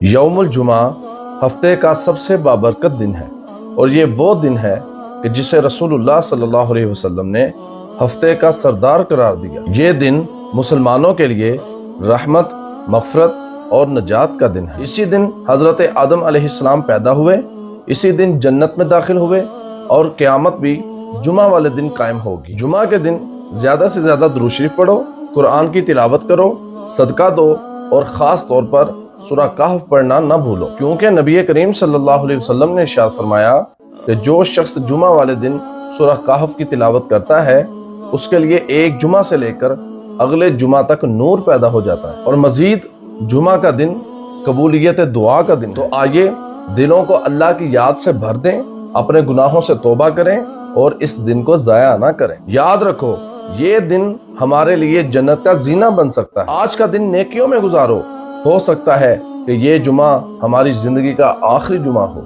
یوم الجمعہ ہفتے کا سب سے بابرکت دن ہے، اور یہ وہ دن ہے کہ جسے رسول اللہ صلی اللہ علیہ وسلم نے ہفتے کا سردار قرار دیا۔ یہ دن مسلمانوں کے لیے رحمت، مغفرت اور نجات کا دن ہے۔ اسی دن حضرت آدم علیہ السلام پیدا ہوئے، اسی دن جنت میں داخل ہوئے، اور قیامت بھی جمعہ والے دن قائم ہوگی۔ جمعہ کے دن زیادہ سے زیادہ درود شریف پڑھو، قرآن کی تلاوت کرو، صدقہ دو، اور خاص طور پر سورہ کہف پڑھنا نہ بھولو، کیونکہ نبی کریم صلی اللہ علیہ وسلم نے ارشاد فرمایا کہ جو شخص جمعہ والے دن سورہ کہف کی تلاوت کرتا ہے، اس کے لیے ایک جمعہ سے لے کر اگلے جمعہ تک نور پیدا ہو جاتا ہے، اور مزید جمعہ کا دن قبولیت دعا کا دن۔ تو آئیے دلوں کو اللہ کی یاد سے بھر دیں، اپنے گناہوں سے توبہ کریں اور اس دن کو ضائع نہ کریں۔ یاد رکھو، یہ دن ہمارے لیے جنت کا زینہ بن سکتا ہے۔ آج کا دن نیکیوں میں گزارو، ہو سکتا ہے کہ یہ جمعہ ہماری زندگی کا آخری جمعہ ہو۔